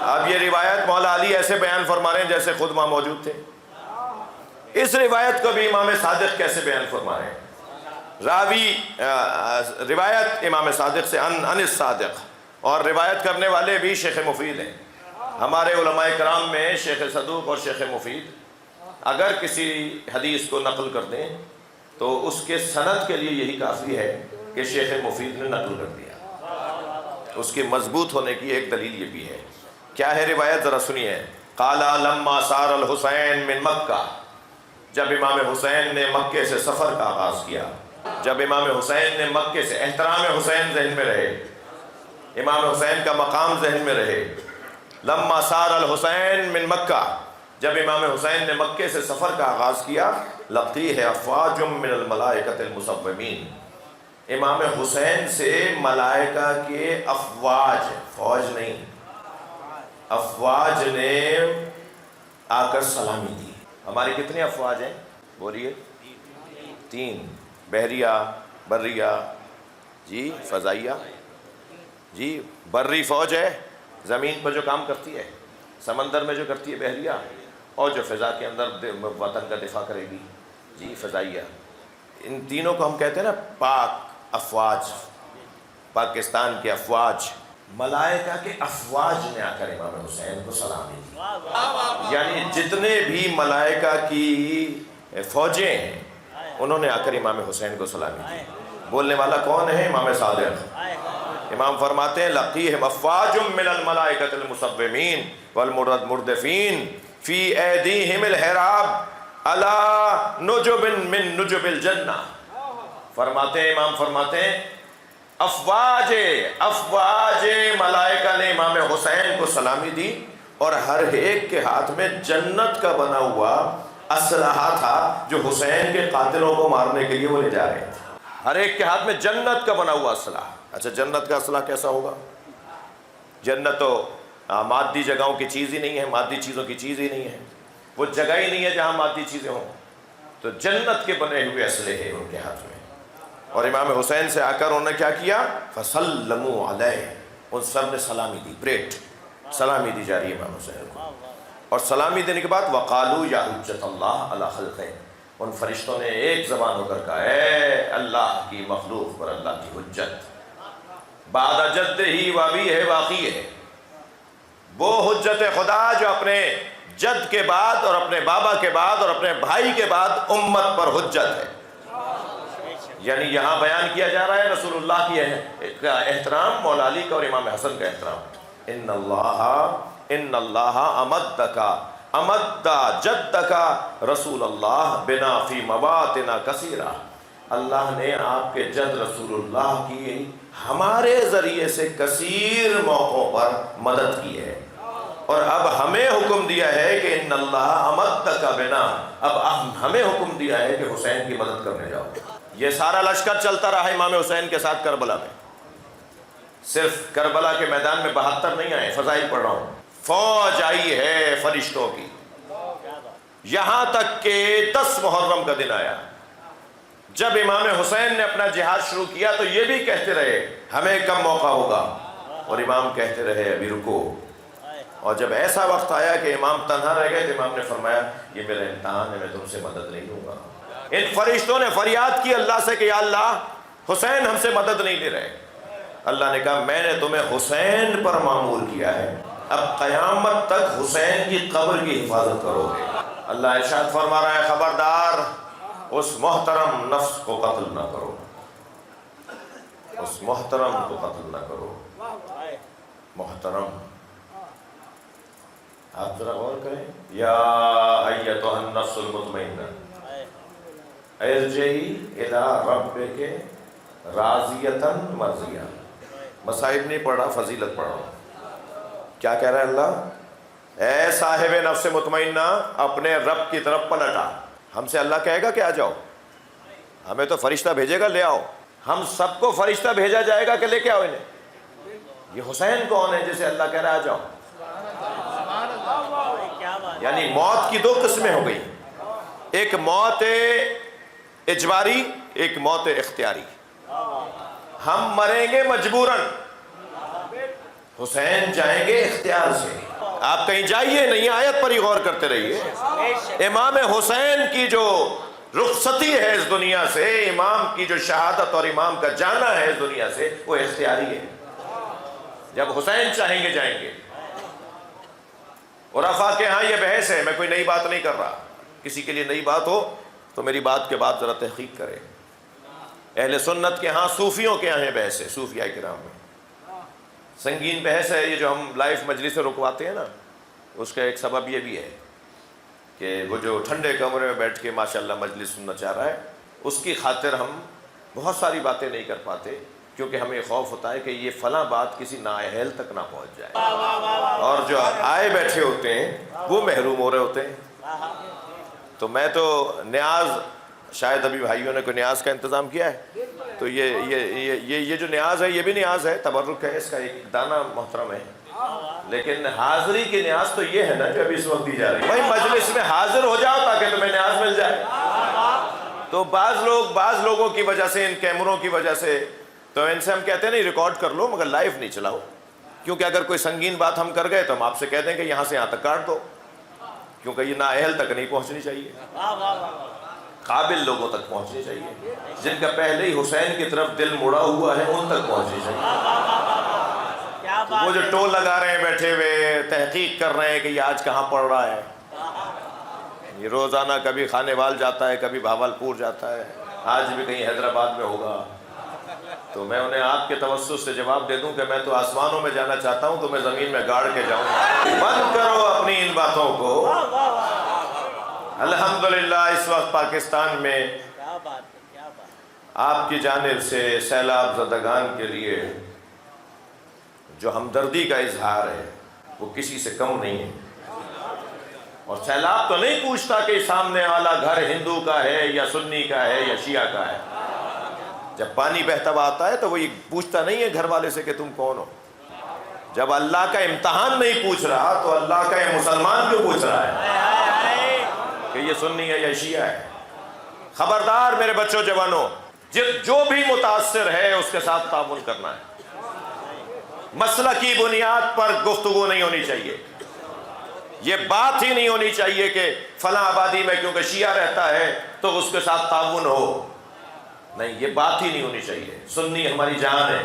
اب یہ روایت مولا علی ایسے بیان فرما رہے ہیں جیسے خود وہاں موجود تھے. اس روایت کو بھی امام صادق کیسے بیان فرما رہے ہیں؟ راوی روایت امام صادق سے ان الصادق، اور روایت کرنے والے بھی شیخ مفید ہیں. ہمارے علماء کرام میں شیخ صدوق اور شیخ مفید اگر کسی حدیث کو نقل کر دیں تو اس کے سند کے لیے یہی کافی ہے کہ شیخ مفید نے نقل کر دیا. اس کے مضبوط ہونے کی ایک دلیل یہ بھی ہے. کیا ہے روایت؟ ذرا سنیے. قال لما سار الحسین من مکہ، جب امام حسین نے مکے سے سفر کا آغاز کیا، جب امام حسین نے مکے سے، احترام حسین ذہن میں رہے، امام حسین کا مقام ذہن میں رہے. لما سار الحسین من مکہ، جب امام حسین نے مکے سے سفر کا آغاز کیا، لقیہ افواج من الملائکۃ المصومین، امام حسین سے ملائکہ کے افواج، فوج نہیں، افواج نے آ کر سلامی دی. ہماری کتنی افواج ہیں بولیے؟ 3. بحریہ، بریہ، جی فضائیہ، جی بری فوج ہے زمین پر جو کام کرتی ہے، سمندر میں جو کرتی ہے بحریہ، اور جو فضا کے اندر وطن کا دفاع کرے گی، جی فضائیہ. ان تینوں کو ہم کہتے ہیں نا پاک افواج، پاکستان کے افواج. ملائکہ کے افواج نے آ کر امام حسین کو سلامی دی. یعنی جتنے بھی ملائکہ کی فوجیں ہیں انہوں نے آ کر امام حسین کو سلامی دی. بولنے والا کون ہے؟ امام صادق. امام فرماتے ہیں لقیہم افواج من الملائکۃ المصومین والمردفین فی ایدیہم الحراب علی نجب من نجب الجنہ. فرماتے ہیں، امام فرماتے ہیں افواج ملائکہ نے امام حسین کو سلامی دی، اور ہر ایک کے ہاتھ میں جنت کا بنا ہوا اسلحہ تھا جو حسین کے قاتلوں کو مارنے کے لیے وہ لے جا رہے تھے. ہر ایک کے ہاتھ میں جنت کا بنا ہوا اسلحہ. اچھا جنت کا اسلحہ کیسا ہوگا؟ جنت تو مادی جگہوں کی چیز ہی نہیں ہے، مادی چیزوں کی چیز ہی نہیں ہے، وہ جگہ ہی نہیں ہے جہاں مادی چیزیں ہوں. تو جنت کے بنے ہوئے اسلحے ان کے ہاتھ میں. اور امام حسین سے آ کر انہوں نے کیا کیا؟ فسلموا علیہ، ان سب نے سلامی دی. پریٹ سلامی دی جا رہی ہے امام حسین کو. اور سلامی دینے کے بعد وقالو یا حجت اللہ علی خلقہ، ان فرشتوں نے ایک زبان ہو کر کہا اے اللہ کی مخلوق پر اللہ کی حجت. بعد جد ہی وابی ہے واقعی ہے، وہ حجت خدا جو اپنے جد کے بعد اور اپنے بابا کے بعد اور اپنے بھائی کے بعد امت پر حجت ہے. یعنی یہاں بیان کیا جا رہا ہے رسول اللہ کی احترام، مولا علی کا اور امام حسن کا احترام. ان اللہ امد جدک رسول اللہ بنا فی مواطن کثیرہ. اللہ نے آپ کے جد رسول اللہ کی ہمارے ذریعے سے کثیر موقعوں پر مدد کی ہے، اور اب ہمیں حکم دیا ہے کہ ان اللہ امدک بنا، اب ہمیں حکم دیا ہے کہ حسین کی مدد کرنے جاؤ. یہ سارا لشکر چلتا رہا امام حسین کے ساتھ کربلا میں. صرف کربلا کے میدان میں 72 نہیں آئے، فضائل پڑھ رہا ہوں. فوج آئی ہے فرشتوں کی، یہاں تک کہ 10 محرم کا دن آیا. جب امام حسین نے اپنا جہاد شروع کیا تو یہ بھی کہتے رہے ہمیں کب موقع ہوگا، اور امام کہتے رہے ابھی رکو. اور جب ایسا وقت آیا کہ امام تنہا رہ گئے تو امام نے فرمایا یہ میرا امتحان ہے، میں تم سے مدد نہیں لوں گا. ان فرشتوں نے فریاد کی اللہ سے کہ یا اللہ حسین ہم سے مدد نہیں لے رہے. اللہ نے کہا میں نے تمہیں حسین پر معمول کیا ہے، اب قیامت تک حسین کی قبر کی حفاظت کرو گے. اللہ ارشاد فرما رہا ہے خبردار اس محترم نفس کو قتل نہ کرو، اس محترم کو قتل نہ کرو. محترم، آپ ذرا غور کریں. یا ایتھا النفس المطمئنہ ارجعی الی ربک راضیۃ مرضیہ. مصائب نہیں پڑھ رہا، فضیلت پڑھ رہا ہوں. کیا کہہ رہا ہے اللہ؟ اے صاحب نفس مطمئنہ اپنے رب کی طرف پلٹا. ہم سے اللہ کہے گا کہ آ جاؤ، ہمیں تو فرشتہ بھیجے گا لے آؤ. ہم سب کو فرشتہ بھیجا جائے گا کہ لے کے آؤ انہیں. یہ حسین کون ہے جسے اللہ کہہ رہا ہے آ جاؤ؟ یعنی موت کی 2 قسمیں ہو گئی، ایک موت اجباری، ایک موت اختیاری. ہم مریں گے مجبوراً. حسین جائیں گے اختیار سے. آپ کہیں جائیے نہیں، آیت پر ہی غور کرتے رہیے. امام حسین کی جو رخصتی ہے اس دنیا سے، امام کی جو شہادت اور امام کا جانا ہے اس دنیا سے، وہ اختیاری ہے. جب حسین چاہیں گے جائیں گے. عرفاء کے ہاں یہ بحث ہے، میں کوئی نئی بات نہیں کر رہا. کسی کے لیے نئی بات ہو تو میری بات کے بعد ذرا تحقیق کرے. اہل سنت کے ہاں، صوفیوں کے ہاں بحث ہے، صوفیاء کرام میں سنگین بحث ہے. یہ جو ہم لائف مجلس سے رکواتے ہیں نا، اس کا ایک سبب یہ بھی ہے کہ وہ جو ٹھنڈے کمرے میں بیٹھ کے ماشاءاللہ مجلس سننا چاہ رہا ہے، اس کی خاطر ہم بہت ساری باتیں نہیں کر پاتے، کیونکہ ہمیں خوف ہوتا ہے کہ یہ فلاں بات کسی نااہل تک نہ پہنچ جائے، اور جو آئے بیٹھے ہوتے ہیں وہ محروم ہو رہے ہوتے ہیں. تو میں تو نیاز، شاید ابھی بھائیوں نے کوئی نیاز کا انتظام کیا ہے، تو یہ جو نیاز ہے یہ بھی نیاز ہے، تبرک ہے، اس کا ایک دانہ محترم ہے. لیکن حاضری کی نیاز تو یہ ہے نا جو ابھی اس وقت دی جا رہی ہے. بھائی مجلس میں حاضر ہو جاؤ تاکہ تمہیں نیاز مل جائے. تو بعض لوگوں کی وجہ سے، ان کیمروں کی وجہ سے، تو ان سے ہم کہتے ہیں نہیں ریکارڈ کر لو مگر لائیو نہیں چلاؤ، کیونکہ اگر کوئی سنگین بات ہم کر گئے تو ہم آپ سے کہہ دیں کہ یہاں سے یہاں تک کاٹ دو، کیونکہ یہ نااہل تک نہیں پہنچنی چاہیے، قابل لوگوں تک پہنچنی چاہیے. جن کا پہلے ہی حسین کی طرف دل مڑا ہوا ہے ان تک پہنچنی چاہیے. وہ جو ٹول لگا رہے ہیں بیٹھے ہوئے، تحقیق کر رہے ہیں کہ یہ آج کہاں پڑھ رہا ہے، یہ روزانہ کبھی خانے وال جاتا ہے، کبھی بھاولپور جاتا ہے، آج بھی کہیں حیدرآباد میں ہوگا، تو میں انہیں آپ کے توسط سے جواب دے دوں کہ میں تو آسمانوں میں جانا چاہتا ہوں، تو میں زمین میں گاڑ کے جاؤں. بند کرو اپنی ان باتوں کو. الحمدللہ اس وقت پاکستان میں آپ کی جانب سے سیلاب زدگان کے لیے جو ہمدردی کا اظہار ہے وہ کسی سے کم نہیں ہے. اور سیلاب تو نہیں پوچھتا کہ سامنے والا گھر ہندو کا ہے یا سنی کا ہے یا شیعہ کا ہے. جب پانی بہتا ہوا آتا ہے تو وہ یہ پوچھتا نہیں ہے گھر والے سے کہ تم کون ہو. جب اللہ کا امتحان نہیں پوچھ رہا تو اللہ کا یہ مسلمان کیوں پوچھ رہا ہے کہ یہ سنی ہے یا شیعہ ہے. خبردار میرے بچوں جوانوں، جو بھی متاثر ہے اس کے ساتھ تعاون کرنا ہے. مسئلہ کی بنیاد پر گفتگو نہیں ہونی چاہیے. یہ بات ہی نہیں ہونی چاہیے کہ فلاں آبادی میں کیونکہ شیعہ رہتا ہے تو اس کے ساتھ تعاون ہو. نہیں، یہ بات ہی نہیں ہونی چاہیے. سنی ہماری جان ہے.